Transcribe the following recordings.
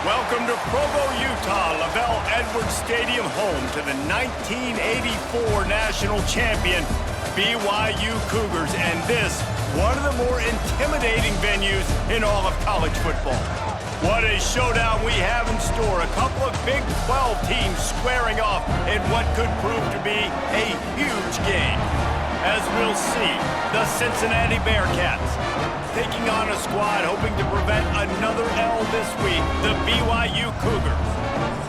Welcome to Provo, Utah, Lavelle Edwards Stadium, home to the 1984 national champion BYU Cougars, and this, one of the more intimidating venues in all of college football. What a showdown we have in store. A couple of Big 12 teams squaring off in what could prove to be a huge game. As we'll see, the Cincinnati Bearcats taking on a squad hoping to prevent another L this week, the BYU Cougars.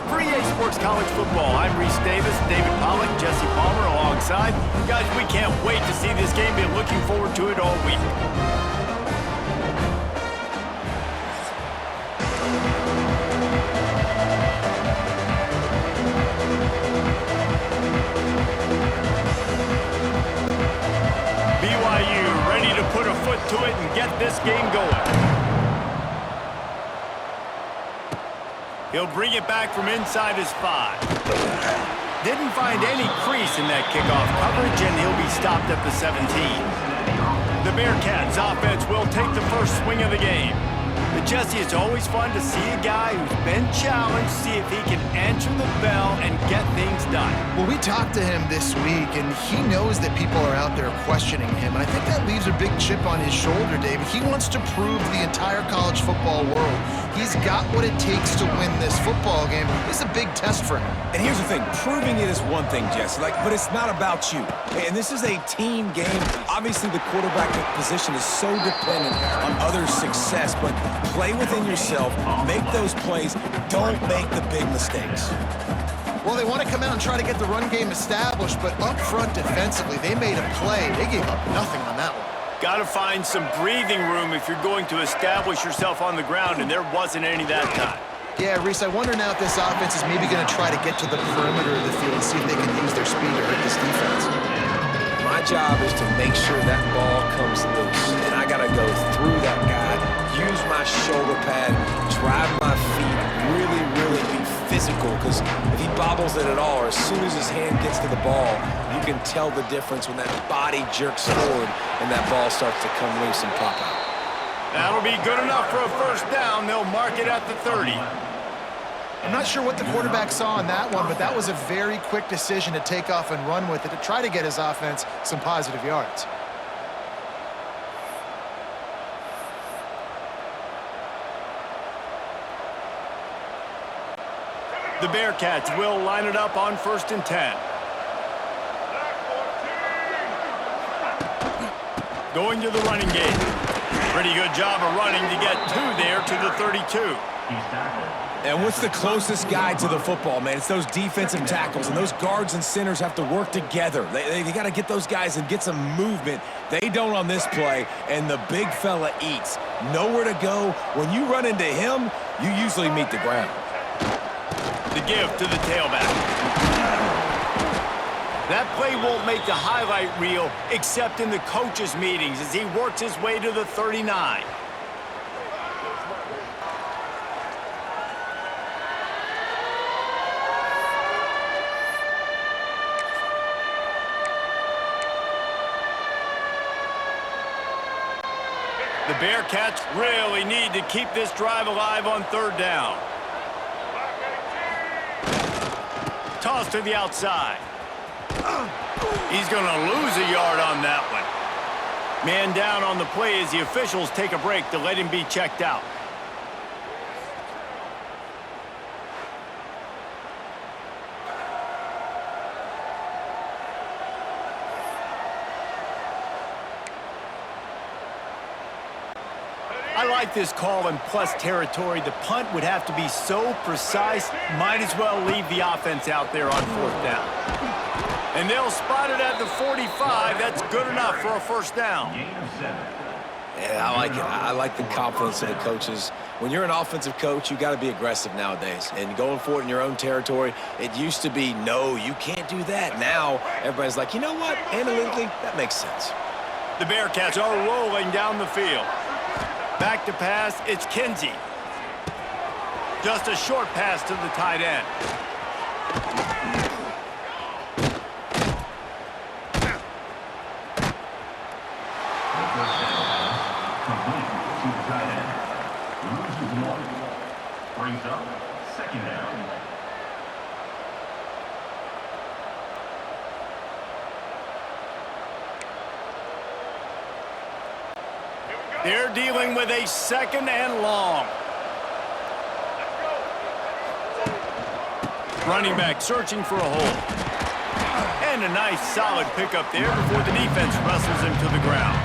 For EA Sports College Football, I'm Reese Davis, David Pollack, Jesse Palmer alongside. Guys, we can't wait to see this game. Been looking forward to it all week. BYU ready to put a foot to it and get this game going. He'll bring it back from inside his 5. Didn't find any crease in that kickoff coverage, and he'll be stopped at the 17. The Bearcats offense will take the first swing of the game. But Jesse, it's always fun to see a guy who's been challenged, see if he can answer the bell and get things done. Well, we talked to him this week, and he knows that people are out there questioning him. And I think that leaves a big chip on his shoulder, David. He wants to prove to the entire college football world he's got what it takes to win this football game. This is a big test for him. And here's the thing, proving it is one thing, Jesse, but it's not about you. And this is a team game. Obviously, the quarterback position is so dependent on others' success, but play within yourself, make those plays, don't make the big mistakes. Well, they want to come out and try to get the run game established, but up front defensively, they made a play. They gave up nothing on that one. Got to find some breathing room if you're going to establish yourself on the ground, and there wasn't any that time. Yeah, Reese, I wonder now if this offense is maybe going to try to get to the perimeter of the field and see if they can use their speed to hurt this defense. My job is to make sure that ball comes loose, and I got to go through that guy, use my shoulder pad, drive my feet, really be physical, because if he bobbles it at all, or as soon as his hand gets to the ball, you can tell the difference when that body jerks forward and that ball starts to come loose and pop out. That'll be good enough for a first down. They'll mark it at the 30. I'm not sure what the quarterback saw on that one, but that was a very quick decision to take off and run with it to try to get his offense some positive yards. The Bearcats will line it up on 1st and 10. Going to the running game. Pretty good job of running to get 2 there to the 32. And what's the closest guy to the football, man? It's those defensive tackles, and those guards and centers have to work together. They got to get those guys and get some movement. They don't on this play, and the big fella eats. Nowhere to go. When you run into him, you usually meet the ground. The give to the tailback. That play won't make the highlight reel except in the coaches' meetings as he works his way to the 39. The Bearcats really need to keep this drive alive on 3rd down. Toss to the outside. He's going to lose a yard on that one. Man down on the play as the officials take a break to let him be checked out. I like this call in plus territory. The punt would have to be so precise, might as well leave the offense out there on 4th down. And they'll spot it at the 45. That's good enough for a first down. Yeah, I like it. I like the confidence of the coaches. When you're an offensive coach, you got to be aggressive nowadays. And going for it in your own territory, it used to be, no, you can't do that. Now, everybody's like, you know what? Analytically, that makes sense. The Bearcats are rolling down the field. Back to pass, it's Kinsey. Just a short pass to the tight end. Brings up second down. They're dealing with a second and long. Running back searching for a hole. And a nice solid pickup there before the defense wrestles him to the ground.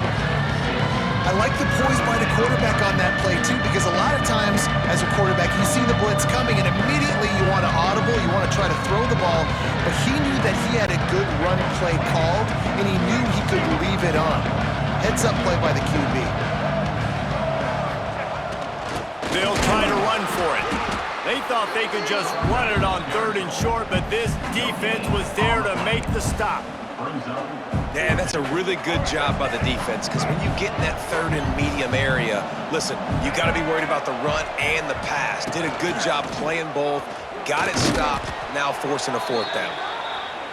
I like the poise by the quarterback on that play, too, because a lot of times as a quarterback, you see the blitz coming, and immediately you want to audible, you want to try to throw the ball, but he knew that he had a good run play called, and he knew he could leave it on. Heads-up play by the QB. They'll try to run for it. They thought they could just run it on 3rd and short, but this defense was there to make the stop. Yeah, that's a really good job by the defense, because when you get in that 3rd and medium area, listen, you got to be worried about the run and the pass. Did a good job playing both, got it stopped, now forcing a 4th down.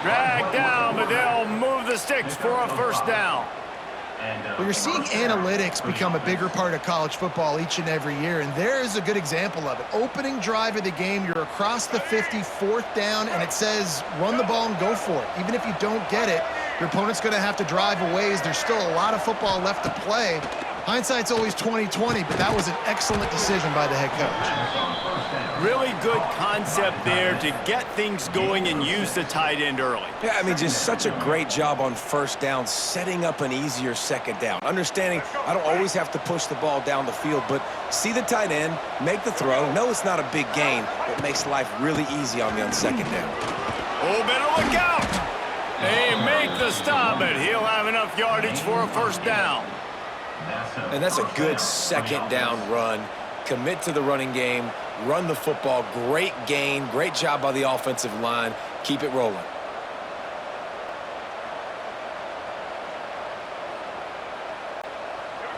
Drag down, but they'll move the sticks for a 1st down. Well, you're seeing analytics become a bigger part of college football each and every year, and there is a good example of it. Opening drive of the game, you're across the 50, 4th down, and it says run the ball and go for it. Even if you don't get it, your opponent's going to have to drive a ways. There's still a lot of football left to play. Hindsight's always 20/20, but that was an excellent decision by the head coach. Really good concept there to get things going and use the tight end early. Yeah, I mean, just such a great job on 1st down, setting up an easier 2nd down. Understanding I don't always have to push the ball down the field, but see the tight end, make the throw. No, it's not a big gain, but makes life really easy on me on 2nd down. Oh, better look out! They make the stop, but he'll have enough yardage for a 1st down. And that's a good 2nd down run. Commit to the running game, run the football, great gain, great job by the offensive line. Keep it rolling.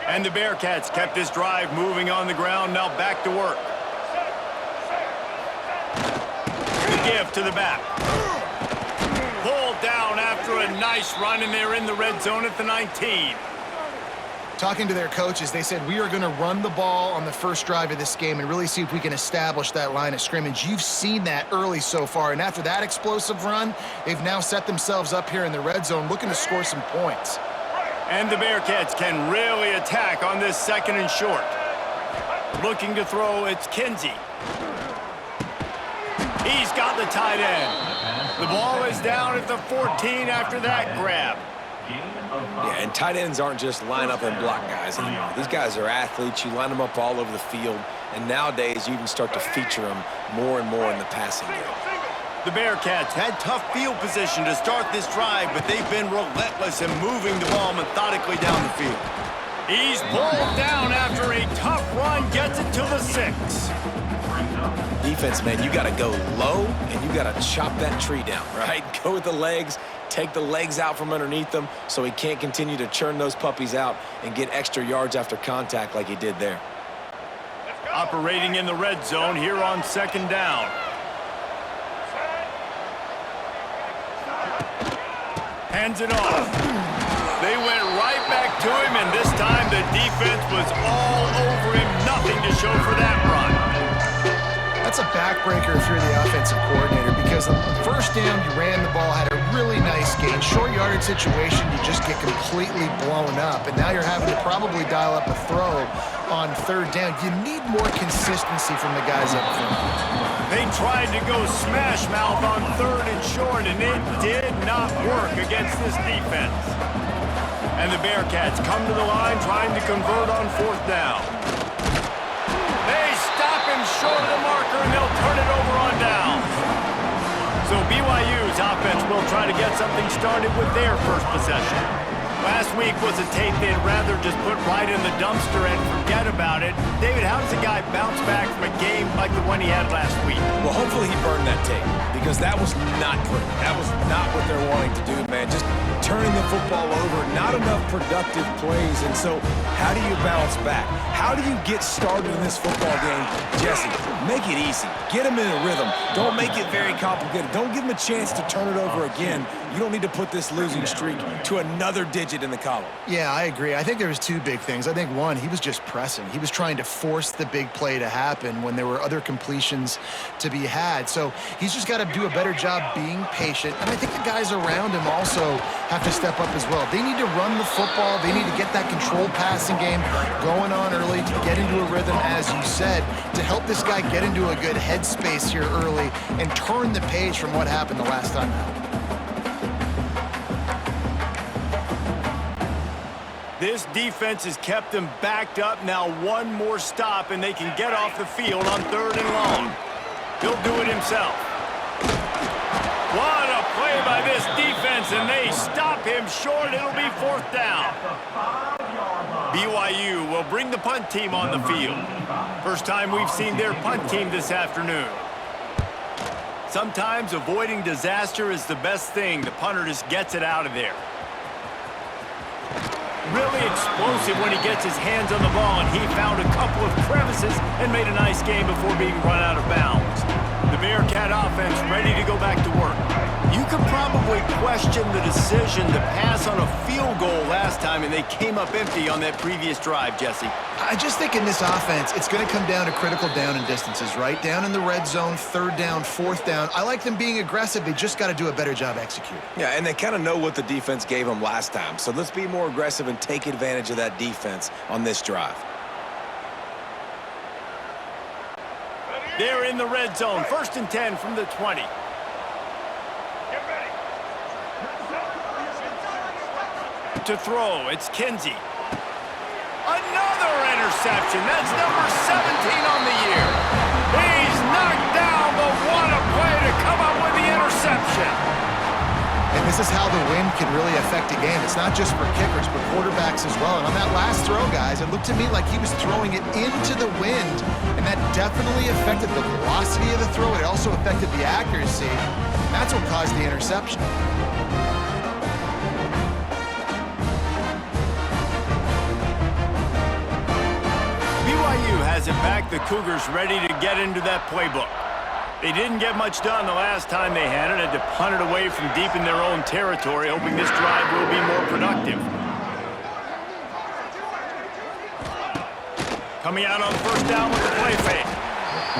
And the Bearcats kept this drive moving on the ground, now back to work. The give to the back. Pulled down after a nice run, and they're in the red zone at the 19. Talking to their coaches, they said, we are going to run the ball on the 1st drive of this game and really see if we can establish that line of scrimmage. You've seen that early so far, and after that explosive run, they've now set themselves up here in the red zone looking to score some points. And the Bearcats can really attack on this 2nd and short. Looking to throw, it's Kinsey. He's got the tight end. The ball is down at the 14 after that grab. Yeah, and tight ends aren't just line up and block guys anymore. These guys are athletes. You line them up all over the field, and nowadays you can start to feature them more and more in the passing game. The Bearcats had tough field position to start this drive, but they've been relentless in moving the ball methodically down the field. He's pulled down after a tough run, gets it to the 6. Defense, man, you got to go low, and you got to chop that tree down, right? Go with the legs, take the legs out from underneath them so he can't continue to churn those puppies out and get extra yards after contact like he did there. Operating in the red zone here on 2nd down. Hands it off. They went right back to him, and this time the defense was all over him. Nothing to show for that run. That's a backbreaker if you're the offensive coordinator, because on the 1st down, you ran the ball, had a really nice gain. Short yardage situation, you just get completely blown up, and now you're having to probably dial up a throw on 3rd down. You need more consistency from the guys up front. They tried to go smash mouth on 3rd and short, and it did not work against this defense. And the Bearcats come to the line trying to convert on 4th down. They stop him short of the marker, and they'll turn it over on downs. So BYU's offense will try to get something started with their 1st possession. Last week was a tape they'd rather just put right in the dumpster and forget about it. David, how does a guy bounce back from a game like the one he had last week? Well, hopefully he burned that tape because that was not pretty. That was not what they're wanting to do, man. Just turning the football over, not enough productive plays. And so how do you bounce back? How do you get started in this football game? Jesse, make it easy. Get him in a rhythm. Don't make it very complicated. Don't give him a chance to turn it over again. You don't need to put this losing streak to another digit in the column. Yeah, I agree. I think there was two big things. I think one, he was just pressing. He was trying to force the big play to happen when there were other completions to be had. So he's just got to do a better job being patient. And I think the guys around him also have to step up as well. They need to run the football. They need to get that controlled passing game going on early to get into a rhythm, as you said, to help this guy get into a good headspace here early and turn the page from what happened the last time out. This defense has kept them backed up. Now one more stop, and they can get off the field on 3rd and long. He'll do it himself. What a play by this defense, and they stop him short. It'll be 4th down. BYU will bring the punt team on the field. First time we've seen their punt team this afternoon. Sometimes avoiding disaster is the best thing. The punter just gets it out of there. Really explosive when he gets his hands on the ball, and he found a couple of crevices and made a nice game before being run out of bounds. The Bearcat offense ready to go back to work. You could probably question the decision to pass on a field goal last time, and they came up empty on that previous drive, Jesse. I just think in this offense, it's going to come down to critical down and distances, right? Down in the red zone, 3rd down, 4th down. I like them being aggressive. They just got to do a better job executing. Yeah, and they kind of know what the defense gave them last time. So let's be more aggressive and take advantage of that defense on this drive. They're in the red zone. 1st and 10 from the 20. To throw, it's Kinsey. Another interception. That's number 17 on the year. He's knocked down, but what a play to come up with the interception. And this is how the wind can really affect a game. It's not just for kickers, but quarterbacks as well. And on that last throw, guys, it looked to me like he was throwing it into the wind, and that definitely affected the velocity of the throw. It also affected the accuracy. And that's what caused the interception. BYU has it back. The Cougars ready to get into that playbook. They didn't get much done the last time they had it. Had to punt it away from deep in their own territory, hoping this drive will be more productive. Coming out on 1st down with the play fake.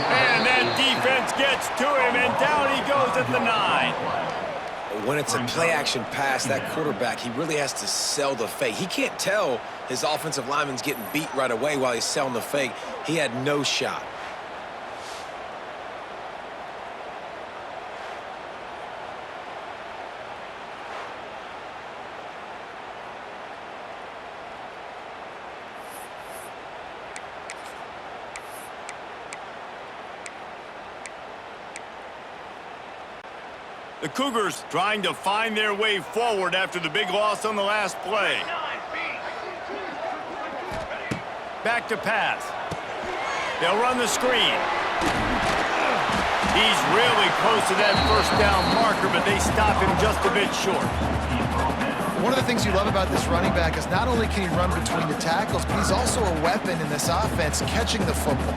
And that defense gets to him, and down he goes at the 9. When it's a play-action pass, that quarterback, he really has to sell the fake. He can't tell his offensive lineman's getting beat right away while he's selling the fake. He had no shot. The Cougars trying to find their way forward after the big loss on the last play. Back to pass. They'll run the screen. He's really close to that 1st down marker, but they stop him just a bit short. One of the things you love about this running back is not only can he run between the tackles, but he's also a weapon in this offense catching the football.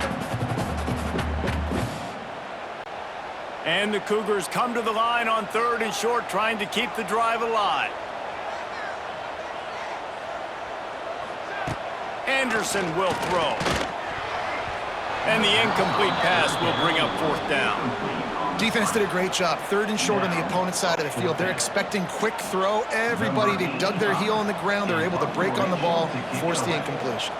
And the Cougars come to the line on 3rd and short, trying to keep the drive alive. Anderson will throw. And the incomplete pass will bring up 4th down. Defense did a great job. 3rd and short on the opponent's side of the field. They're expecting quick throw. Everybody, they dug their heel on the ground. They're able to break on the ball, force the incompletion.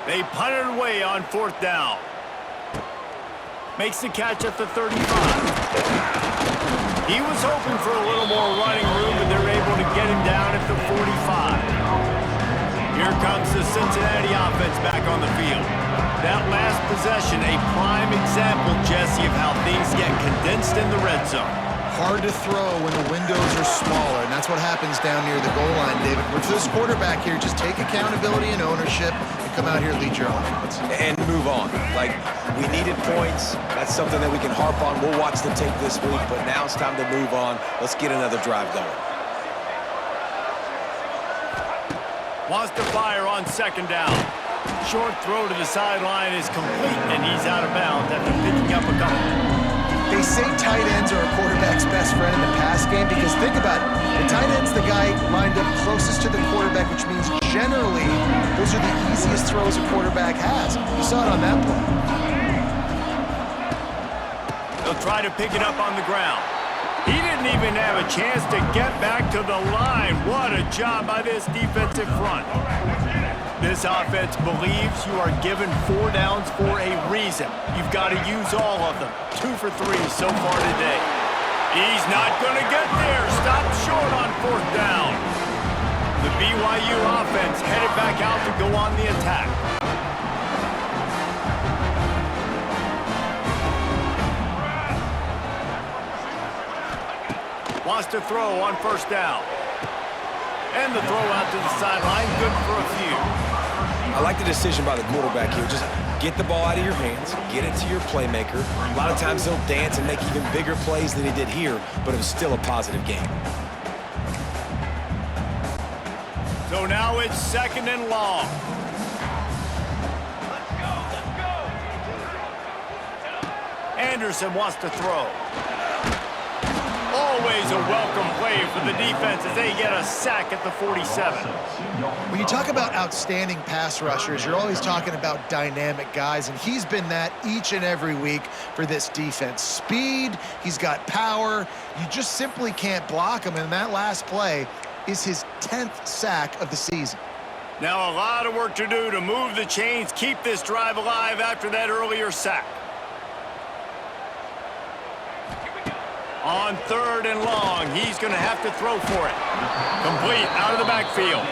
They punted away on 4th down. Makes the catch at the 35. He was hoping for a little more running room, but they're able to get him down at the 45. Here comes the Cincinnati offense back on the field. That last possession, a prime example, Jesse, of how things get condensed in the red zone. hard to throw when the windows are smaller, and that's what happens down near the goal line, David. For this quarterback here, just take accountability and ownership and come out here and lead your offense. And move on. Like, we needed points. That's something that we can harp on. We'll watch the tape this week, but now it's time to move on. Let's get another drive going. Wants to fire on second down. Short throw to the sideline is complete, and he's out of bounds after picking up a couple. They say tight ends are a quarterback's best friend in the pass game because think about it. The tight end's the guy lined up closest to the quarterback, which means generally those are the easiest throws a quarterback has. You saw it on that play. They'll try to pick it up on the ground. He didn't even have a chance to get back to the line. What a job by this defensive front. This offense believes you are given 4 downs for a reason. You've got to use all of them. 2 for 3 so far today. He's not going to get there. Stop short on 4th down. The BYU offense headed back out to go on the attack. Wants to throw on 1st down. And the throw out to the sideline, good for a few. I like the decision by the quarterback here. Just get the ball out of your hands, get it to your playmaker. A lot of times he'll dance and make even bigger plays than he did here, but it was still a positive game. So now it's 2nd and long. Anderson wants to throw. Always a welcome play for the defense as they get a sack at the 47. When you talk about outstanding pass rushers, you're always talking about dynamic guys, and he's been that each and every week for this defense. Speed, he's got power. You just simply can't block him, and that last play is his 10th sack of the season. Now a lot of work to do to move the chains, keep this drive alive after that earlier sack. On 3rd and long, he's going to have to throw for it. Complete out of the backfield.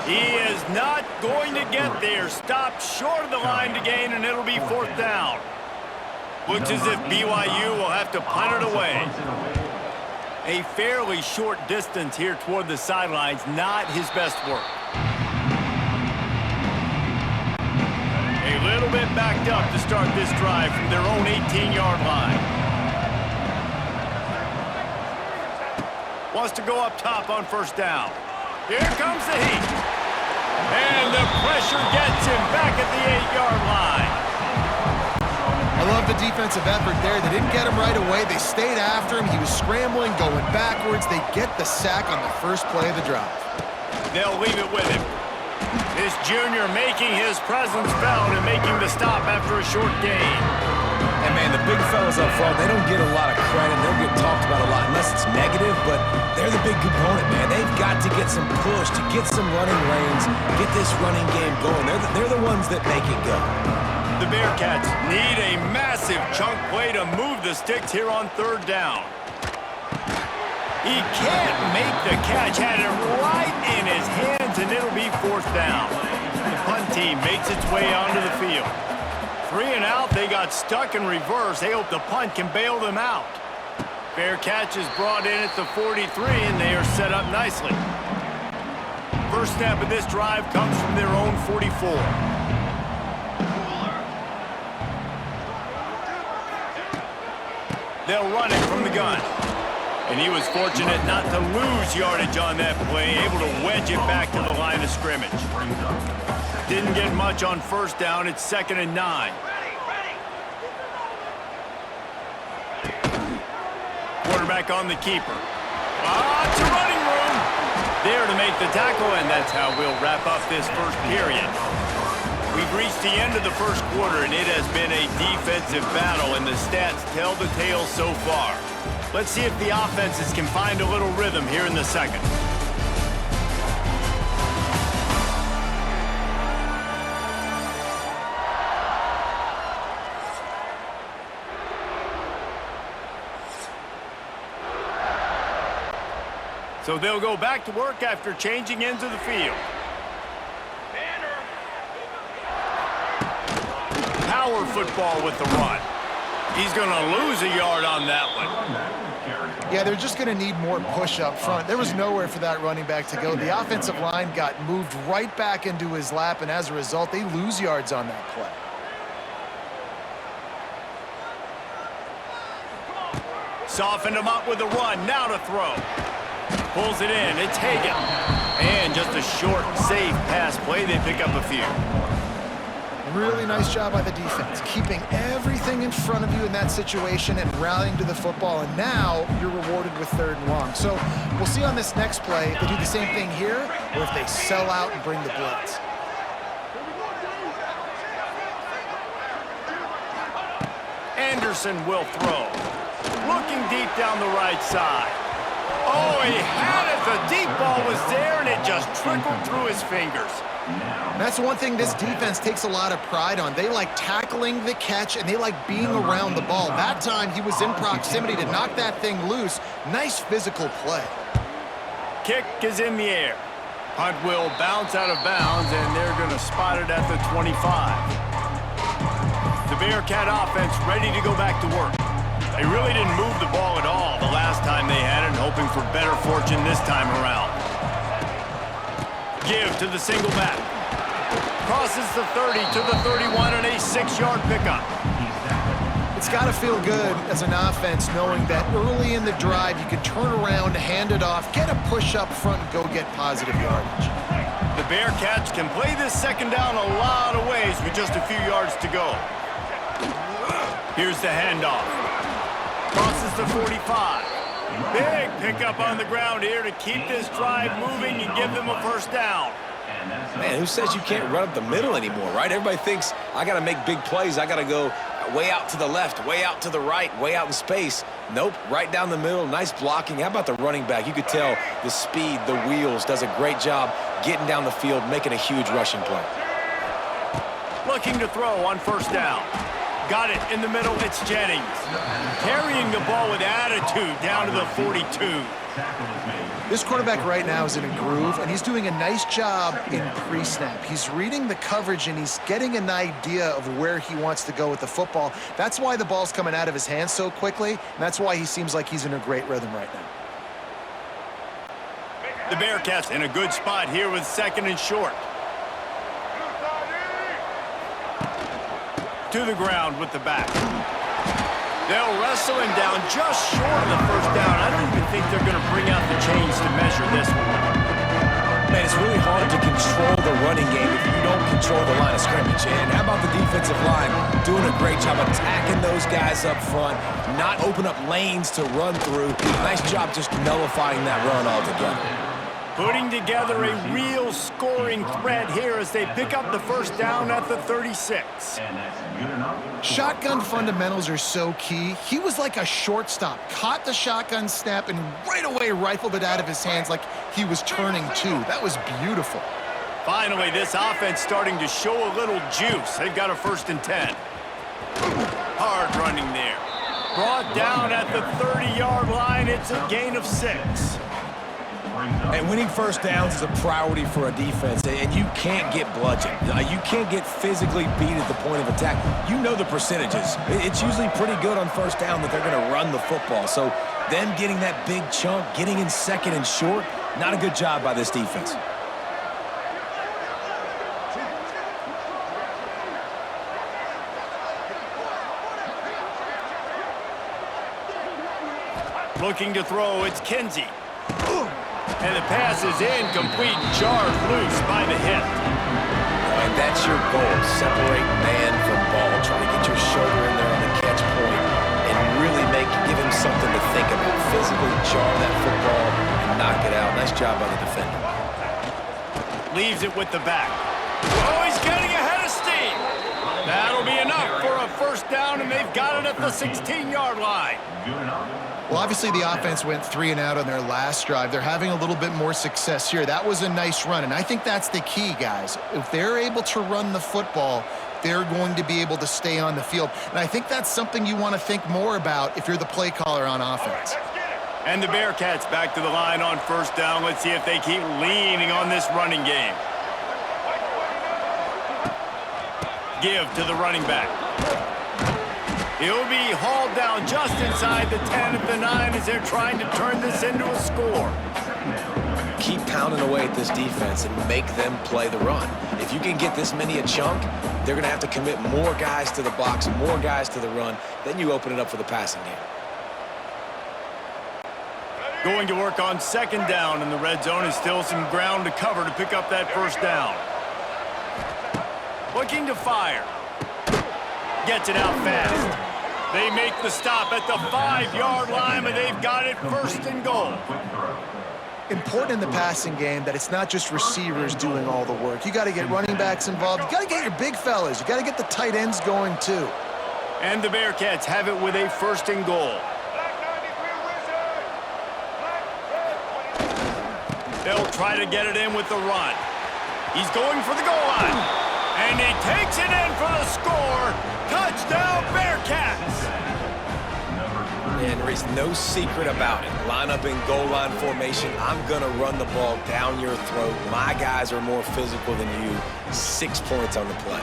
He is not going to get there. Stopped short of the line to gain, and it'll be 4th down. Looks as if BYU will have to punt it away. A fairly short distance here toward the sidelines, not his best work. A little bit backed up to start this drive from their own 18-yard line. Wants to go up top on 1st down. Here comes the heat. And the pressure gets him back at the 8-yard line. I love the defensive effort there. They didn't get him right away. They stayed after him. He was scrambling, going backwards. They get the sack on the first play of the drive. They'll leave it with him. This junior making his presence felt and making the stop after a short gain. And man, the big fellas up front, they don't get a lot of credit. They'll get talked about a lot unless it's negative, but they're the big component, man. They've got to get some push, to get some running lanes, get this running game going. They're the ones that make it go. The Bearcats need a massive chunk play to move the sticks here on 3rd down. He can't make the catch, had it right in his hands, and it'll be 4th down. The punt team makes its way onto the field. 3 and out, they got stuck in reverse. They hope the punt can bail them out. Fair catch is brought in at the 43, and they are set up nicely. First snap of this drive comes from their own 44. They'll run it from the gun. And he was fortunate not to lose yardage on that play, able to wedge it back to the line of scrimmage. Didn't get much on 1st down. It's 2nd and 9. Quarterback on the keeper. Lots of running room. There to make the tackle, and that's how we'll wrap up this first period. We've reached the end of the first quarter, and it has been a defensive battle, and the stats tell the tale so far. Let's see if the offenses can find a little rhythm here in the second. So they'll go back to work after changing into the field. Power football with the run. He's going to lose a yard on that one. Yeah, they're just going to need more push up front. There was nowhere for that running back to go. The offensive line got moved right back into his lap, and as a result, they lose yards on that play. Softened him up with a run. Now to throw. Pulls it in. It's Hagan. And just a short, safe pass play. They pick up a few. Really nice job by the defense, keeping everything in front of you in that situation and rallying to the football. And now you're rewarded with 3rd and long. So we'll see on this next play if they do the same thing here or if they sell out and bring the blitz. Anderson will throw. Looking deep down the right side. Oh, he had it. The deep ball was there, and it just trickled through his fingers. That's one thing this defense takes a lot of pride on. They like tackling the catch, and they like being around the ball. That time, he was in proximity to knock that thing loose. Nice physical play. Kick is in the air. Punt will bounce out of bounds, and they're going to spot it at the 25. The Bearcat offense ready to go back to work. They really didn't move the ball at all the last time they had it, hoping for better fortune this time around. Give to the single back. Crosses the 30 to the 31 and a 6-yard pickup. It's got to feel good as an offense knowing that early in the drive you can turn around, hand it off, get a push up front, and go get positive yardage. The Bearcats can play this 2nd down a lot of ways with just a few yards to go. Here's the handoff. Crosses the 45. Big pickup on the ground here to keep this drive moving and give them a 1st down. Man, who says you can't run up the middle anymore, right? Everybody thinks I got to make big plays. I got to go way out to the left, way out to the right, way out in space. Nope, right down the middle. Nice blocking. How about the running back? You could tell the speed, the wheels, does a great job getting down the field, making a huge rushing play. Looking to throw on 1st down. Got it in the middle. It's Jennings. Carrying the ball with attitude down to the 42. This quarterback right now is in a groove, and he's doing a nice job in pre-snap. He's reading the coverage, and he's getting an idea of where he wants to go with the football. That's why the ball's coming out of his hands so quickly, and that's why he seems like he's in a great rhythm right now. The Bearcats in a good spot here with 2nd and short. To the ground with the back. They'll wrestle him down just short of the 1st down. I don't even think they're going to bring out the chains to measure this one. Man, it's really hard to control the running game if you don't control the line of scrimmage. And how about the defensive line doing a great job attacking those guys up front, not open up lanes to run through. Nice job just nullifying that run altogether. Putting together a real scoring threat here as they pick up the 1st down at the 36. Shotgun fundamentals are so key. He was like a shortstop, caught the shotgun snap and right away rifled it out of his hands like he was turning two. That was beautiful. Finally, this offense starting to show a little juice. They've got a 1st and 10. Hard running there. Brought down at the 30-yard line. It's a gain of 6. And winning 1st downs is a priority for a defense, and you can't get bludgeoned. You can't get physically beat at the point of attack. You know the percentages. It's usually pretty good on 1st down that they're going to run the football. So them getting that big chunk, getting in 2nd and short, not a good job by this defense. Looking to throw, it's Kinsey. And the pass is incomplete, jarred loose by the hip. And that's your goal. Separate man from ball. Try to get your shoulder in there on the catch point and really give him something to think about. Physically jar that football and knock it out. Nice job by the defender. Leaves it with the back. Oh, he's getting ahead of steam. That'll be enough for a 1st down, and they've got it at the 16-yard line. Well, obviously the offense went 3 and out on their last drive. They're having a little bit more success here. That was a nice run, and I think that's the key, guys. If they're able to run the football, they're going to be able to stay on the field. And I think that's something you want to think more about if you're the play caller on offense. And the Bearcats back to the line on 1st down. Let's see if they keep leaning on this running game. Give to the running back. He'll be hauled down just inside the 10 at the 9 as they're trying to turn this into a score. Keep pounding away at this defense and make them play the run. If you can get this many a chunk, they're going to have to commit more guys to the box, more guys to the run. Then you open it up for the passing game. Going to work on second down in the red zone is still some ground to cover to pick up that first down. Looking to fire. Gets it out fast. They make the stop at the 5-yard line, but they've got it first and goal. Important in the passing game that it's not just receivers doing all the work. You got to get running backs involved. You got to get your big fellas. You got to get the tight ends going too. And the Bearcats have it with a first and goal. They'll try to get it in with the run. He's going for the goal line. And he takes it in for the score. Touchdown, Bearcats! And there is no secret about it. Line up in goal line formation. I'm going to run the ball down your throat. My guys are more physical than you. 6 points on the play.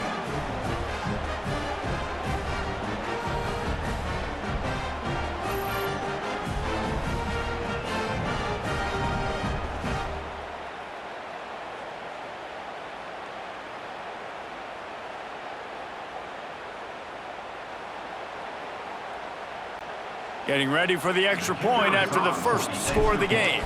Getting ready for the extra point after the first score of the game.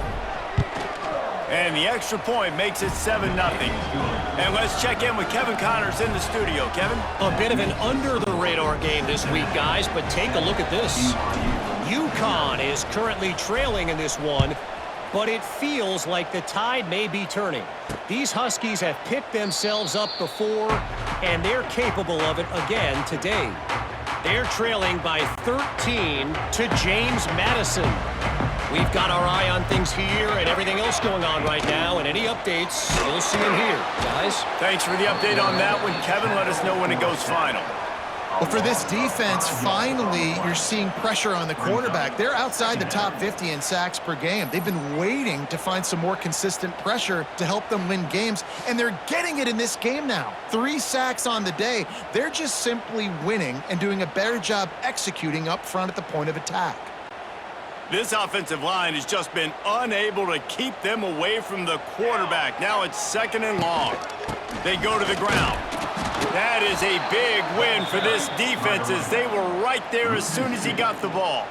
And the extra point makes it 7-0. And let's check in with Kevin Connors in the studio. Kevin? A bit of an under-the-radar game this week, guys, but take a look at this. UConn is currently trailing in this one, but it feels like the tide may be turning. These Huskies have picked themselves up before, and they're capable of it again today. They're trailing by 13 to James Madison. We've got our eye on things here and everything else going on right now, and any updates, you'll see them here. Guys? Thanks for the update on that one, Kevin. Let us know when it goes final. Well, for this defense, finally, you're seeing pressure on the quarterback. They're outside the top 50 in sacks per game. They've been waiting to find some more consistent pressure to help them win games, and they're getting it in this game now. 3 sacks on the day. They're just simply winning and doing a better job executing up front at the point of attack. This offensive line has just been unable to keep them away from the quarterback. Now it's 2nd and long. They go to the ground. That is a big win for this defense as they were right there as soon as he got the ball.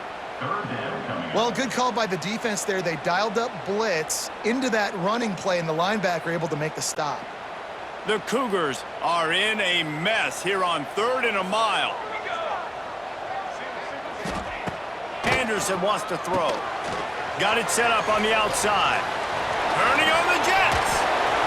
Well, good call by the defense there. They dialed up blitz into that running play, and the linebacker able to make the stop. The Cougars are in a mess here on 3rd and a mile. Anderson wants to throw. Got it set up on the outside. Turning on the Jets.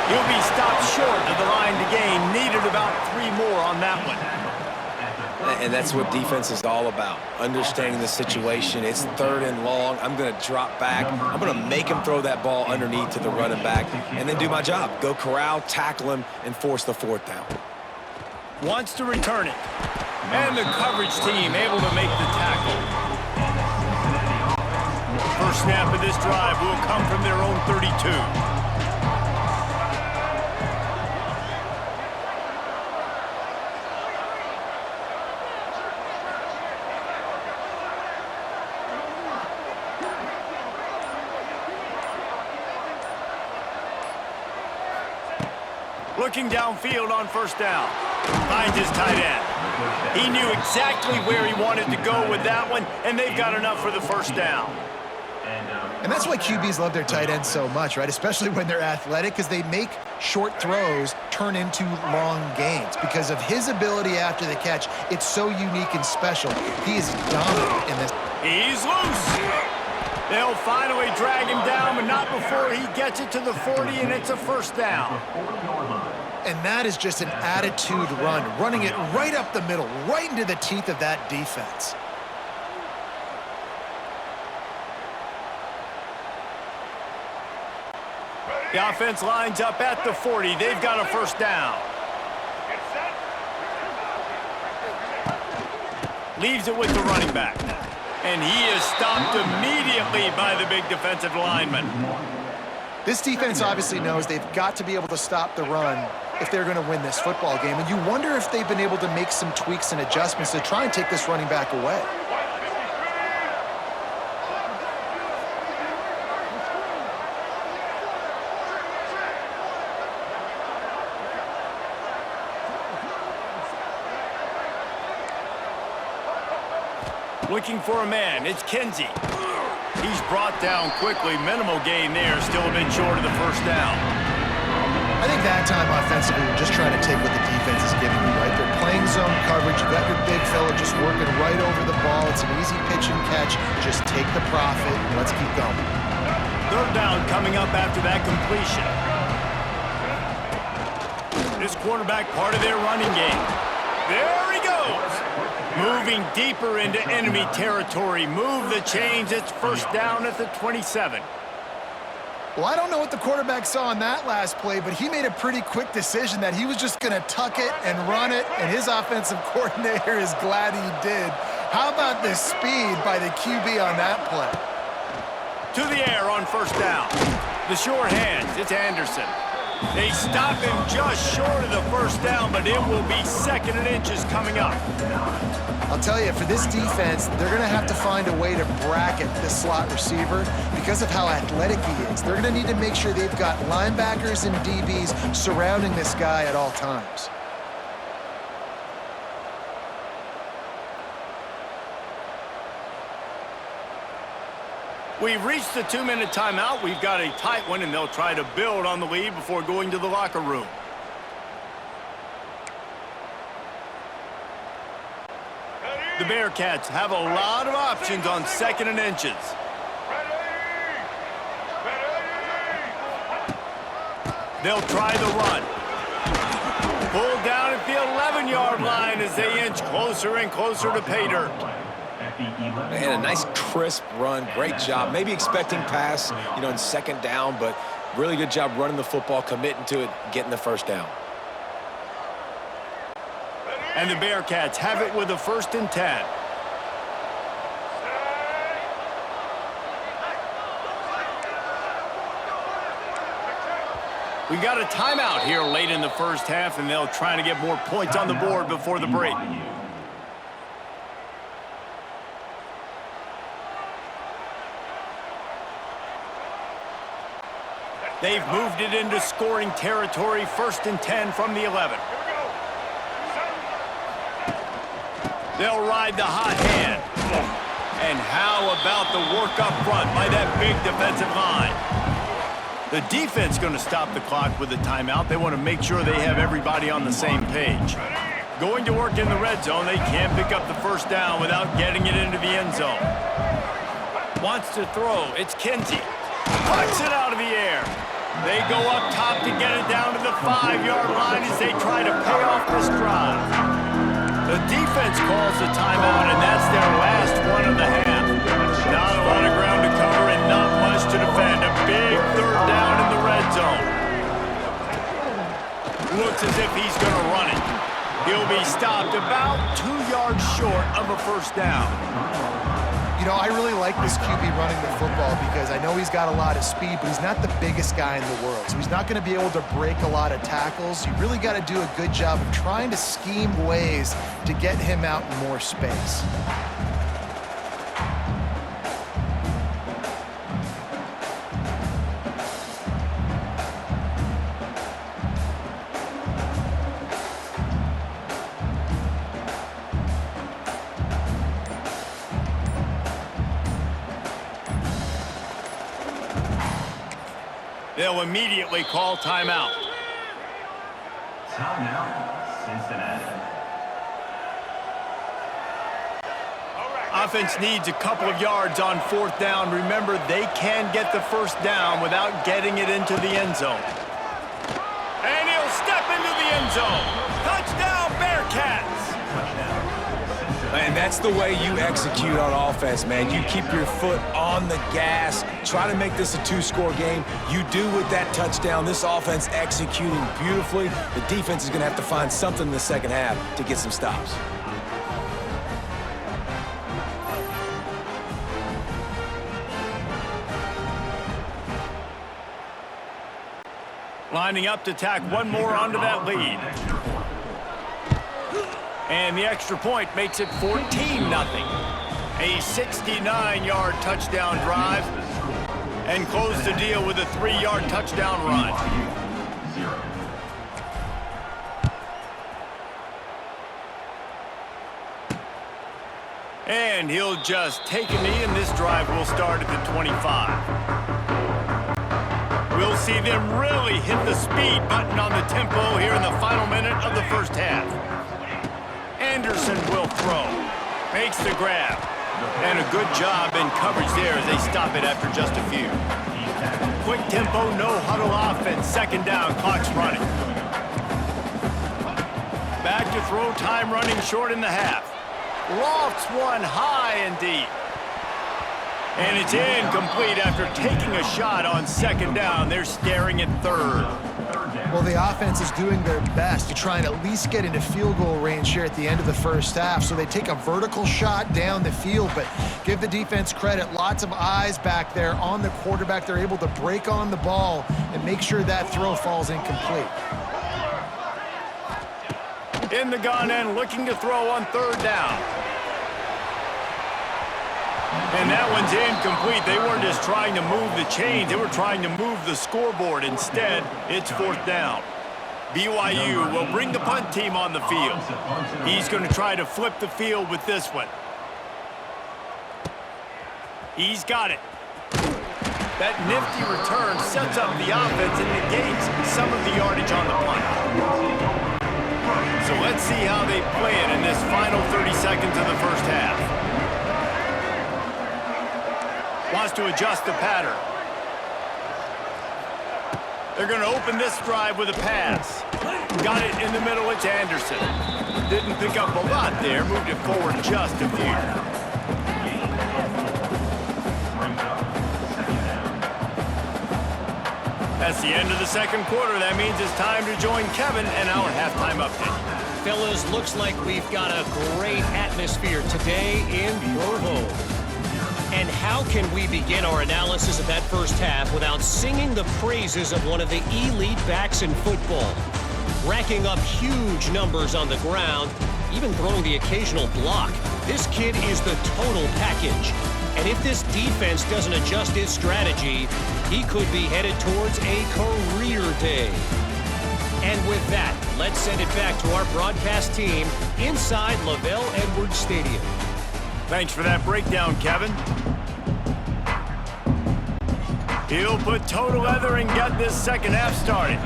He'll be stopped short of the line to gain. Needed about 3 more on that one. And that's what defense is all about. Understanding the situation. It's 3rd and long. I'm going to drop back. I'm going to make him throw that ball underneath to the running back and then do my job. Go corral, tackle him, and force the 4th down. Wants to return it. And the coverage team able to make the tackle. First snap of this drive will come from their own 32. Looking downfield on first down. Finds his tight end. He knew exactly where he wanted to go with that one, and they've got enough for the first down. And that's why QBs love their tight ends so much, right? Especially when they're athletic, because they make short throws turn into long gains. Because of his ability after the catch, it's so unique and special. He is dominant in this. He's loose. They'll finally drag him down, but not before he gets it to the 40, and it's a first down. And that is just an attitude run, running it right up the middle, right into the teeth of that defense. The offense lines up at the 40. They've got a first down. Leaves it with the running back. And he is stopped immediately by the big defensive lineman. This defense obviously knows they've got to be able to stop the run, if they're going to win this football game. And you wonder if they've been able to make some tweaks and adjustments to try and take this running back away. Looking for a man, it's Kinsey. He's brought down quickly. Minimal gain there, still a bit short of the first down. I think that time offensively, we're just trying to take what the defense is giving you, right? They're playing zone coverage. You got your big fella just working right over the ball. It's an easy pitch and catch. Just take the profit and let's keep going. Third down coming up after that completion. This quarterback part of their running game. There he goes. Moving deeper into enemy territory. Move the chains. It's first down at the 27. Well, I don't know what the quarterback saw on that last play, but he made a pretty quick decision that he was just going to tuck it and run it, and his offensive coordinator is glad he did. How about the speed by the QB on that play? To the air on first down. The short hands, it's Anderson. They stop him just short of the first down, but it will be 2nd and inches coming up. I'll tell you, for this defense, they're going to have to find a way to bracket this slot receiver because of how athletic he is. They're going to need to make sure they've got linebackers and DBs surrounding this guy at all times. We've reached the 2-minute timeout. We've got a tight one, and they'll try to build on the lead before going to the locker room. The Bearcats have a lot of options on 2nd and inches. They'll try the run. Pulled down at the 11-yard line as they inch closer and closer to pay dirt. Man, a nice crisp run. Great job. Maybe expecting pass, in 2nd down, but really good job running the football, committing to it, getting the first down. And the Bearcats have it with a 1st and 10. We got a timeout here late in the first half, and they'll try to get more points on the board before the break. They've moved it into scoring territory, 1st and 10 from the 11. They'll ride the hot hand. And how about the work up front by that big defensive line? The defense going to stop the clock with a timeout. They want to make sure they have everybody on the same page. Going to work in the red zone. They can't pick up the first down without getting it into the end zone. Wants to throw. It's Kinsey. Puts it out of the air. They go up top to get it down to the 5-yard line as they try to pay off this drive. The defense calls the timeout, and that's their last one of the half. Not a lot of ground to cover and not much to defend. A big 3rd down in the red zone. Looks as if he's going to run it. He'll be stopped about 2 yards short of a first down. I really like this QB running the football because I know he's got a lot of speed, but he's not the biggest guy in the world. So he's not going to be able to break a lot of tackles. You really got to do a good job of trying to scheme ways to get him out in more space. They'll immediately call timeout. Timeout, Cincinnati. Offense needs a couple of yards on 4th down. Remember, they can get the first down without getting it into the end zone. And he'll step into the end zone. Touchdown, Bearcats! And that's the way you execute on offense, man. You keep your foot on the gas. Try to make this a 2-score game. You do with that touchdown. This offense executing beautifully. The defense is going to have to find something in the second half to get some stops. Lining up to tack one more onto that lead. And the extra point makes it 14-0. A 69-yard touchdown drive. And close the deal with a 3-yard touchdown run. And he'll just take a knee, and this drive will start at the 25. We'll see them really hit the speed button on the tempo here in the final minute of the first half. Anderson will throw. Makes the grab. And a good job in coverage there as they stop it after just a few. Quick tempo, no huddle offense. Second down, clock's running. Back to throw, time running short in the half. Lofts one high and deep. And it's incomplete after taking a shot on second down. They're staring at third. Well, the offense is doing their best to try and at least get into field goal range here at the end of the first half. So they take a vertical shot down the field, but give the defense credit. Lots of eyes back there on the quarterback. They're able to break on the ball and make sure that throw falls incomplete. In the gun and looking to throw on third down. And that one's incomplete. They weren't just trying to move the chains. They were trying to move the scoreboard. Instead, it's fourth down. BYU will bring the punt team on the field. He's going to try to flip the field with this one. He's got it. That nifty return sets up the offense and negates some of the yardage on the punt. So let's see how they play it in this final 30 seconds of the first half. Wants to adjust the pattern. They're going to open this drive with a pass. Got it in the middle, it's Anderson. Didn't pick up a lot there, moved it forward just a few. That's the end of the second quarter. That means it's time to join Kevin and our halftime update. Fellas, looks like we've got a great atmosphere today in Provo. And how can we begin our analysis of that first half without singing the praises of one of the elite backs in football? Racking up huge numbers on the ground, even throwing the occasional block. This kid is the total package. And if this defense doesn't adjust its strategy, he could be headed towards a career day. And with that, let's send it back to our broadcast team inside LaVell Edwards Stadium. Thanks for that breakdown, Kevin. He'll put total leather and get this second half started.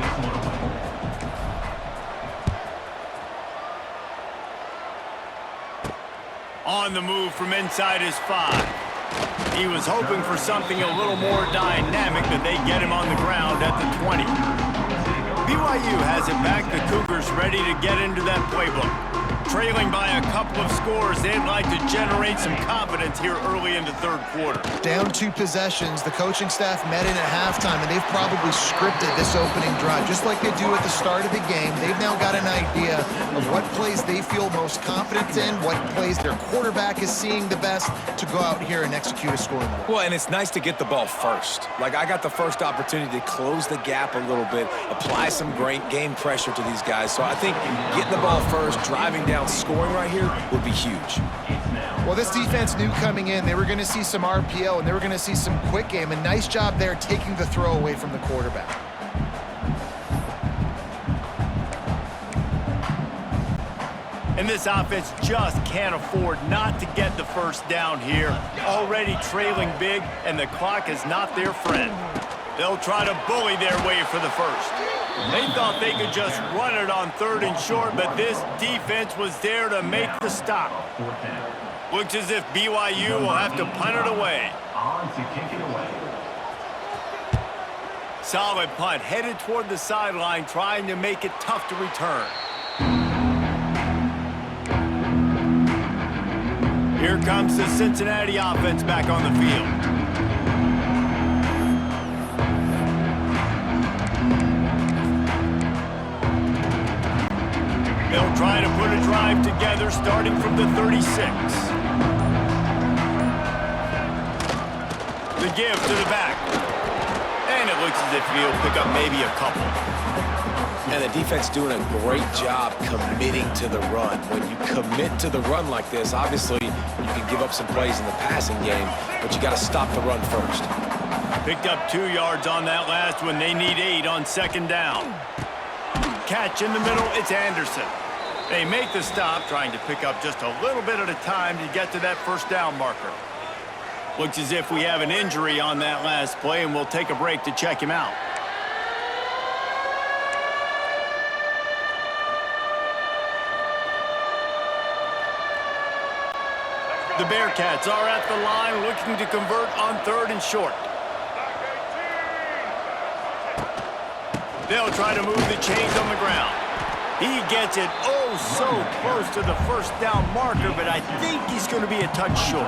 On the move from inside his 5. He was hoping for something a little more dynamic, but they get him on the ground at the 20. BYU has it back. The Cougars ready to get into that playbook. Trailing by a couple of scores, they'd like to generate some confidence here early in the third quarter. Down 2 possessions, the coaching staff met in at halftime, and they've probably scripted this opening drive. Just like they do at the start of the game, they've now got an idea of what plays they feel most confident in, what plays their quarterback is seeing the best to go out here and execute a scoring drive. Well, and it's nice to get the ball first. Like, I got the first opportunity to close the gap a little bit, apply some great game pressure to these guys. So I think getting the ball first, driving down, scoring right here would be huge. Well, this defense knew coming in they were going to see some RPO and they were going to see some quick game. A nice job there taking the throw away from the quarterback. And this offense just can't afford not to get the first down here. Already trailing big, and the clock is not their friend. They'll try to bully their way for the first. They thought they could just run it on third and short, but this defense was there to make the stop. Looks as if BYU will have to punt it away. Solid punt, headed toward the sideline, trying to make it tough to return. Here comes the Cincinnati offense back on the field. They'll try to put a drive together starting from the 36. The give to the back. And it looks as if he'll pick up maybe a couple. And the defense doing a great job committing to the run. When you commit to the run like this, obviously you can give up some plays in the passing game, but you got to stop the run first. Picked up 2 yards on that last one. They need 8 on second down. Catch in the middle, it's Anderson. They make the stop, trying to pick up just a little bit at a time to get to that first down marker. Looks as if we have an injury on that last play, and we'll take a break to check him out. The Bearcats are at the line looking to convert on 3rd and short. They'll try to move the chains on the ground. He gets it oh so close to the first down marker, but I think he's going to be a touch short.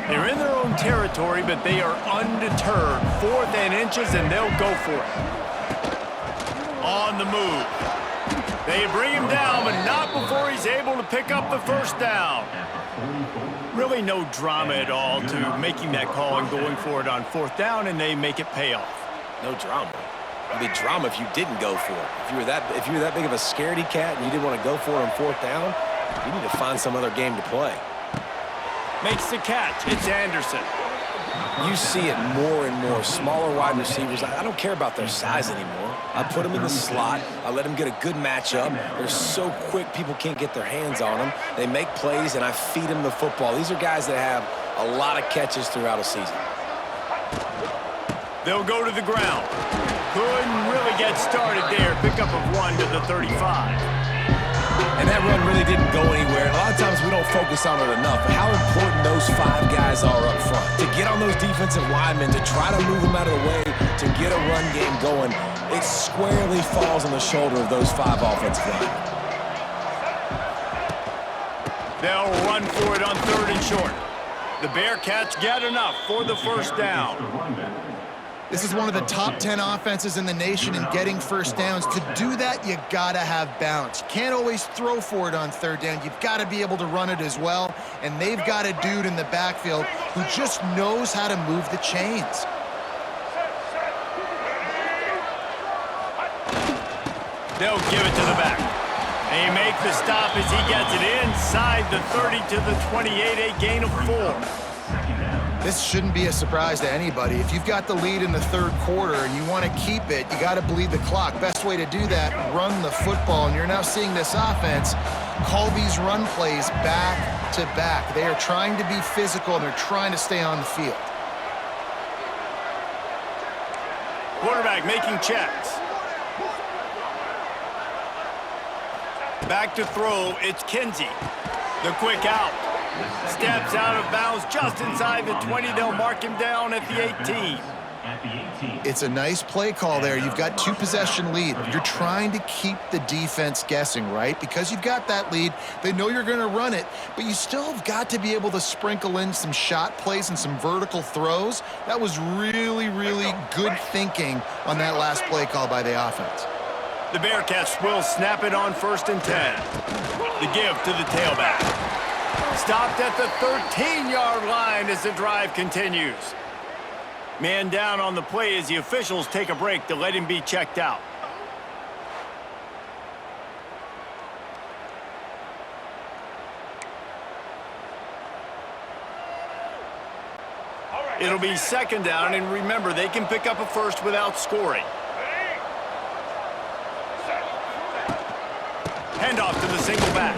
They're in their own territory, but they are undeterred. 4th and inches, and they'll go for it. On the move. They bring him down, but not before he's able to pick up the first down. Really no drama at all to making that call and going for it on 4th down, and they make it pay off. No drama. It'd be drama if you didn't go for it. If you were that big of a scaredy cat and you didn't want to go for it on 4th down, you need to find some other game to play. Makes the catch. It's Anderson. You see it more and more. Smaller wide receivers, I don't care about their size anymore. I put them in the slot. I let them get a good matchup. They're so quick, people can't get their hands on them. They make plays, and I feed them the football. These are guys that have a lot of catches throughout a season. They'll go to the ground. Couldn't really get started there. Pickup of 1 to the 35. And that run really didn't go anywhere. A lot of times we don't focus on it enough, but how important those 5 guys are up front. To get on those defensive linemen, to try to move them out of the way, to get a run game going, it squarely falls on the shoulder of those 5 offensive linemen. They'll run for it on 3rd and short. The Bearcats get enough for the first down. This is one of the top 10 offenses in the nation in getting first downs. To do that, you gotta have balance. You can't always throw for it on 3rd down. You've got to be able to run it as well. And they've got a dude in the backfield who just knows how to move the chains. They'll give it to the back. They make the stop as he gets it inside the 30 to the 28, a gain of 4. This shouldn't be a surprise to anybody. If you've got the lead in the 3rd quarter and you want to keep it, you got to bleed the clock. Best way to do that, run the football. And you're now seeing this offense call these run plays back to back. They are trying to be physical, and they're trying to stay on the field. Quarterback making checks. Back to throw, it's Kinsey. The quick out. Steps out of bounds just inside the 20. They'll mark him down at the 18. It's a nice play call there. You've got 2-possession lead. You're trying to keep the defense guessing, right? Because you've got that lead, they know you're going to run it, but you still have got to be able to sprinkle in some shot plays and some vertical throws. That was really, really good thinking on that last play call by the offense. The Bearcats will snap it on 1st and 10. The give to the tailback. Stopped at the 13-yard line as the drive continues. Man down on the play as the officials take a break to let him be checked out. It'll be 2nd down, and remember, they can pick up a first without scoring. Handoff to the single back.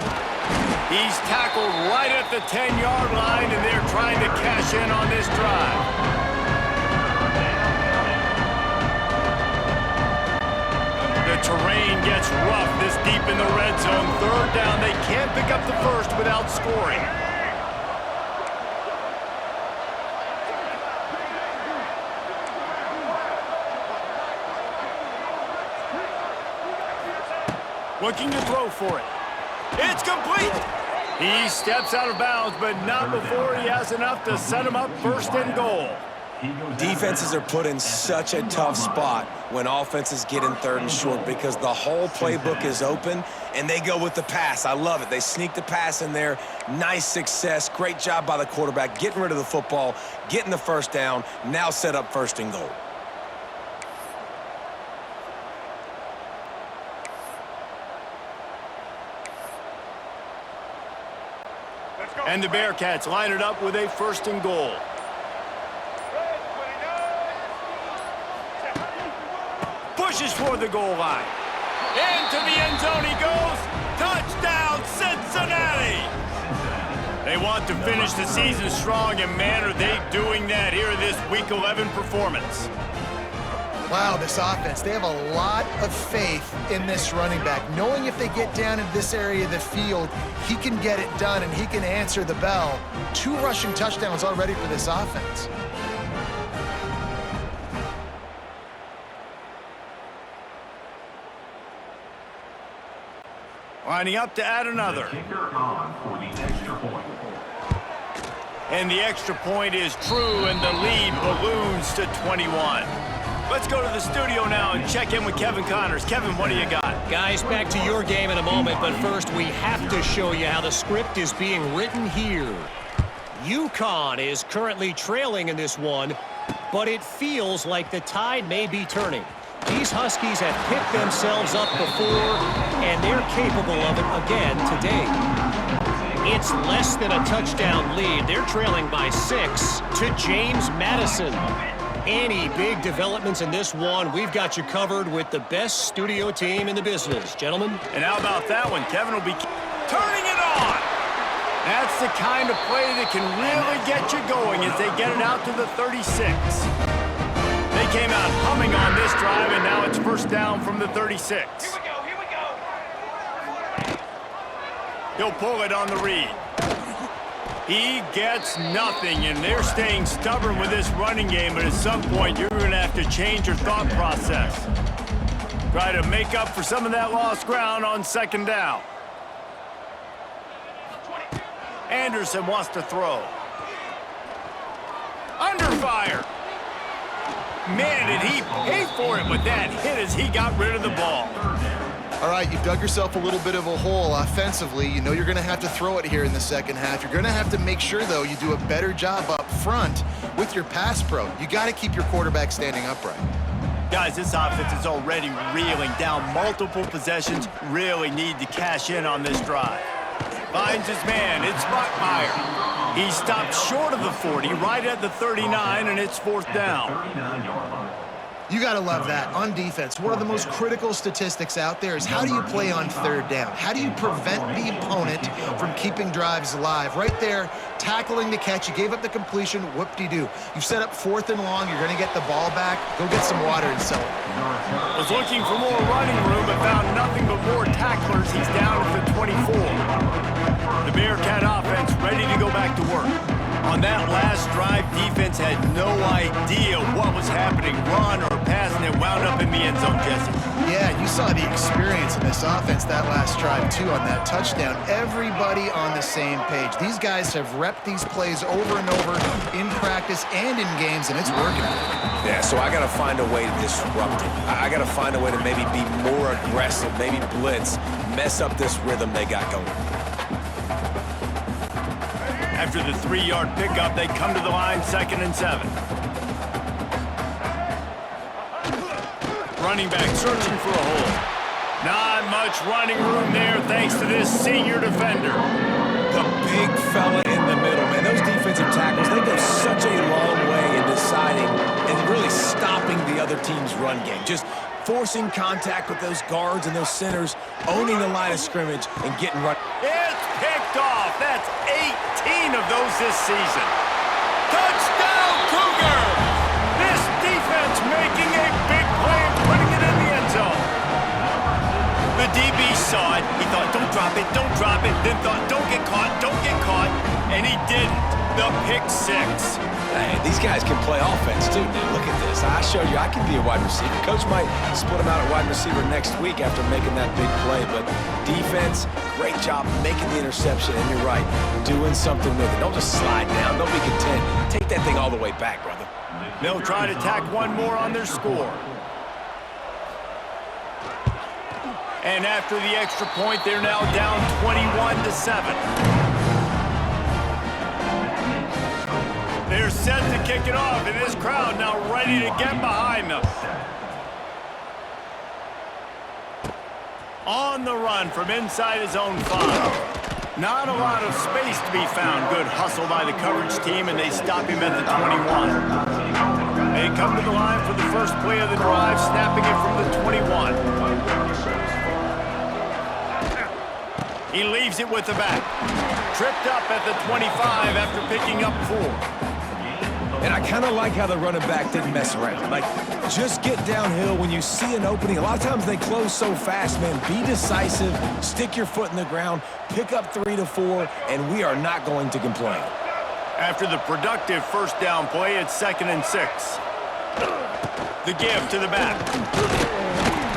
He's tackled right at the 10-yard line, and they're trying to cash in on this drive. The terrain gets rough this deep in the red zone. 3rd down, they can't pick up the first without scoring. Looking to throw for it. It's complete. He steps out of bounds, but not before he has enough to set him up 1st and goal. Defenses are put in such a tough spot when offenses get in 3rd and short because the whole playbook is open and they go with the pass. I love it. They sneak the pass in there. Nice success. Great job by the quarterback getting rid of the football, getting the first down, now set up 1st and goal. And the Bearcats line it up with a 1st and goal. Pushes for the goal line. Into the end zone he goes. Touchdown, Cincinnati! They want to finish the season strong, and man, are they doing that here in this Week 11 performance. Wow, this offense, they have a lot of faith in this running back, knowing if they get down in this area of the field, he can get it done and he can answer the bell. 2 rushing touchdowns already for this offense. Lining up to add another. And the extra point is true, and the lead balloons to 21. Let's go to the studio now and check in with Kevin Connors. Kevin, what do you got? Guys, back to your game in a moment, but first we have to show you how the script is being written here. UConn is currently trailing in this one, but it feels like the tide may be turning. These Huskies have picked themselves up before, and they're capable of it again today. It's less than a touchdown lead. They're trailing by 6 to James Madison. Any big developments in this one, we've got you covered with the best studio team in the business, gentlemen. And how about that one? Kevin will be turning it on. That's the kind of play that can really get you going as they get it out to the 36. They came out humming on this drive, and now it's 1st down from the 36. Here we go. He'll pull it on the read. He gets nothing, and they're staying stubborn with this running game, but at some point you're going to have to change your thought process. Try to make up for some of that lost ground on 2nd down. Anderson wants to throw. Under fire. Man, did he pay for it with that hit as he got rid of the ball. All right, you've dug yourself a little bit of a hole offensively. You know you're going to have to throw it here in the 2nd half. You're going to have to make sure, though, you do a better job up front with your pass pro. You got to keep your quarterback standing upright. Guys, this offense is already reeling down multiple possessions. Really need to cash in on this drive. Finds his man. It's Buckmeyer. He stopped short of the 40, right at the 39, and it's 4th down. You got to love that. On defense, one of the most critical statistics out there is how do you play on 3rd down? How do you prevent the opponent from keeping drives alive? Right there, tackling the catch. You gave up the completion. Whoop-de-doo. You've set up 4th and long. You're going to get the ball back. Go get some water and sell it. Was looking for more running room, but found nothing but more tacklers. He's down at the 24. The Bearcat offense ready to go back to work. On that last drive, defense had no idea what was happening, run or pass, and it wound up in the end zone, Jesse. Yeah, you saw the experience in this offense that last drive, too, on that touchdown. Everybody on the same page. These guys have repped these plays over and over in practice and in games, and it's working. Yeah, so I got to find a way to disrupt it. I got to find a way to maybe be more aggressive, maybe blitz, mess up this rhythm they got going. After the 3-yard pickup, they come to the line, 2nd and 7. Running back searching for a hole. Not much running room there thanks to this senior defender. The big fella in the middle, man. Those defensive tackles, they go such a long way in deciding and really stopping the other team's run game. Just forcing contact with those guards and those centers, owning the line of scrimmage and getting run. It's picked off. That's 18 of those this season. Touchdown, Cougar! This defense making a big play and putting it in the end zone. The DB saw it. He thought, don't drop it, then thought, don't get caught, and he didn't. The pick 6. Hey, these guys can play offense too, dude. Look at this. I showed you I can be a wide receiver. Coach might split him out at wide receiver next week after making that big play. But defense, great job making the interception. And you're right, doing something with it. Don't just slide down. Don't be content. Take that thing all the way back, brother. They'll try to tack one more on their score. And after the extra point, they're now down 21-7. They're set to kick it off, and this crowd now ready to get behind them. On the run from inside his own 5. Not a lot of space to be found. Good hustle by the coverage team, and they stop him at the 21. They come to the line for the first play of the drive, snapping it from the 21. He leaves it with the back. Tripped up at the 25 after picking up 4. And I kind of like how the running back didn't mess around. Like, just get downhill when you see an opening. A lot of times they close so fast, man. Be decisive, stick your foot in the ground, pick up 3 to 4, and we are not going to complain. After the productive first down play, it's 2nd and 6. The give to the back.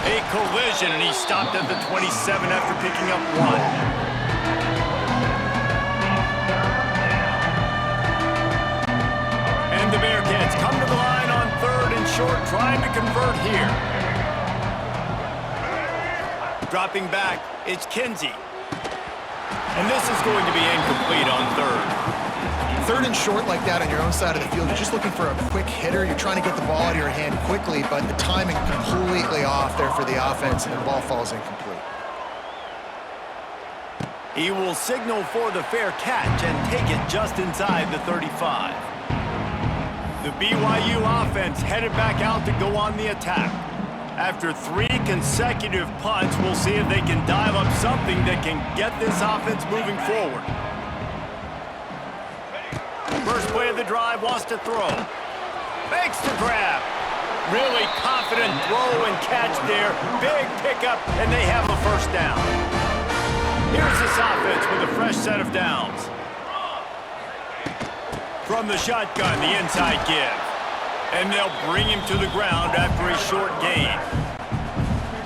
A collision, and he stopped at the 27 after picking up 1. And the Bearcats come to the line on 3rd and short, trying to convert here. Dropping back, it's Kinsey. And this is going to be incomplete on 3rd. 3rd and short like that on your own side of the field, you're just looking for a quick hitter. You're trying to get the ball out of your hand quickly, but the timing completely off there for the offense, and the ball falls incomplete. He will signal for the fair catch and take it just inside the 35. The BYU offense headed back out to go on the attack. After 3 consecutive punts, we'll see if they can dial up something that can get this offense moving forward. First play of the drive, wants to throw. Makes the grab. Really confident throw and catch there. Big pickup, and they have a first down. Here's this offense with a fresh set of downs. From the shotgun, the inside give. And they'll bring him to the ground after a short gain.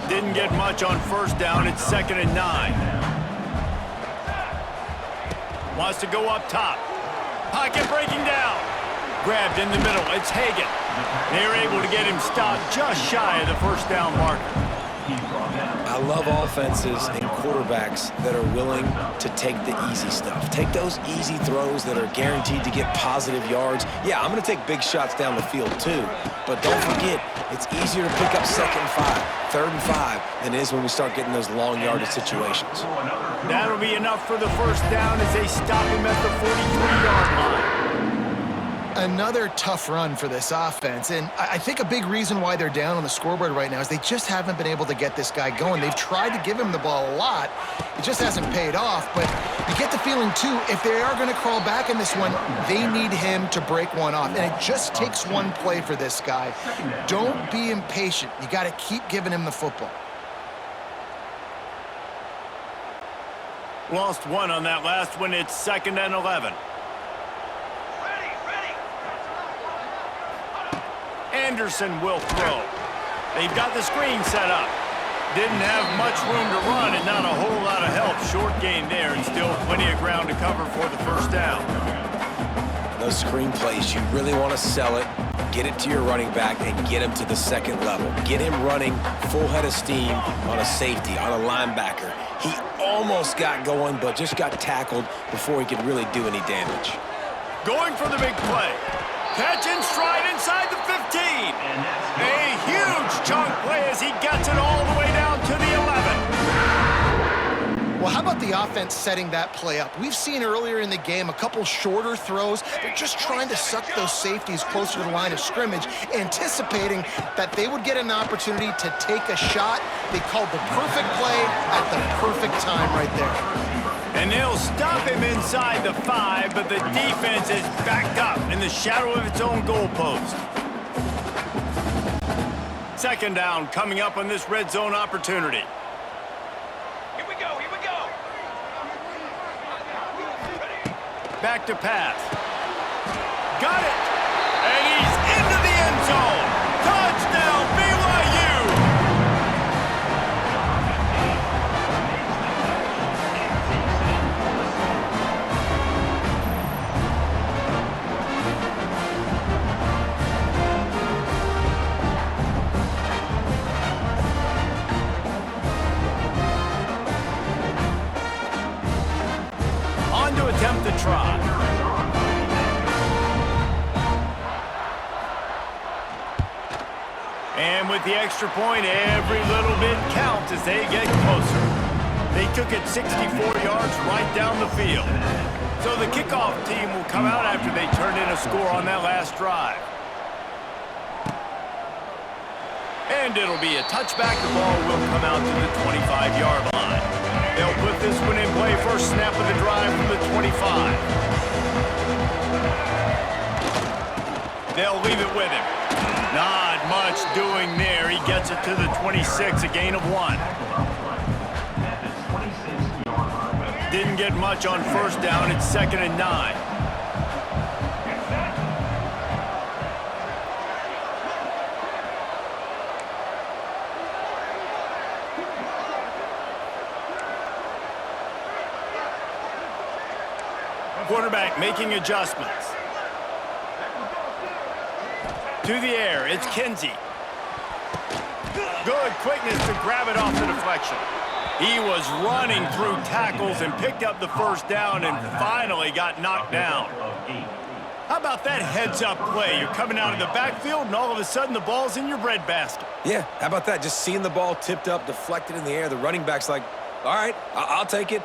Didn't get much on first down. It's 2nd and 9. Wants to go up top. Pocket breaking down. Grabbed in the middle. It's Hagan. They're able to get him stopped just shy of the first down marker. I love offenses and quarterbacks that are willing to take the easy stuff. Take those easy throws that are guaranteed to get positive yards. Yeah, I'm going to take big shots down the field too. But don't forget, it's easier to pick up 2nd and 5, 3rd and 5 than it is when we start getting those long yardage situations. That'll be enough for the first down as they stop him at the 43-yard line. Another tough run for this offense, and I think a big reason why they're down on the scoreboard right now is they just haven't been able to get this guy going. They've tried to give him the ball a lot. It just hasn't paid off, but you get the feeling, too, if they are going to crawl back in this one, they need him to break one off, and it just takes one play for this guy. Don't be impatient. You got to keep giving him the football. Lost 1 on that last one. It's 2nd and 11. Anderson will throw. They've got the screen set up. Didn't have much room to run and not a whole lot of help. Short gain there and still plenty of ground to cover for the first down. Those screen plays, you really want to sell it, get it to your running back, and get him to the 2nd level. Get him running full head of steam on a safety, on a linebacker. He almost got going, but just got tackled before he could really do any damage. Going for the big play. Catch and stride inside the 15. A huge chunk play as he gets it all the way down to the 11. Well, how about the offense setting that play up? We've seen earlier in the game a couple shorter throws. They're just trying to suck those safeties closer to the line of scrimmage, anticipating that they would get an opportunity to take a shot. They called the perfect play at the perfect time right there. And they'll stop him inside the 5, but the defense is backed up in the shadow of its own goalpost. 2nd down coming up on this red zone opportunity. Here we go, here we go. Back to pass. Got it. And he's into the end zone. Touchdown, BYU. to attempt the try. And with the extra point, every little bit counts as they get closer. They took it 64 yards right down the field. So the kickoff team will come out after they turned in a score on that last drive. And it'll be a touchback. The ball will come out to the 25-yard line. They'll put this one in play. First snap of the drive from the 25. They'll leave it with him. Not much doing there. He gets it to the 26, a gain of 1. Didn't get much on first down. It's 2nd and 9. Quarterback making adjustments. To the air, it's Kinsey. Good quickness to grab it off the deflection. He was running through tackles and picked up the first down and finally got knocked down. How about that heads-up play? You're coming out of the backfield and all of a sudden the ball's in your breadbasket. Yeah, how about that? Just seeing the ball tipped up, deflected in the air. The running back's like, all right, I'll take it.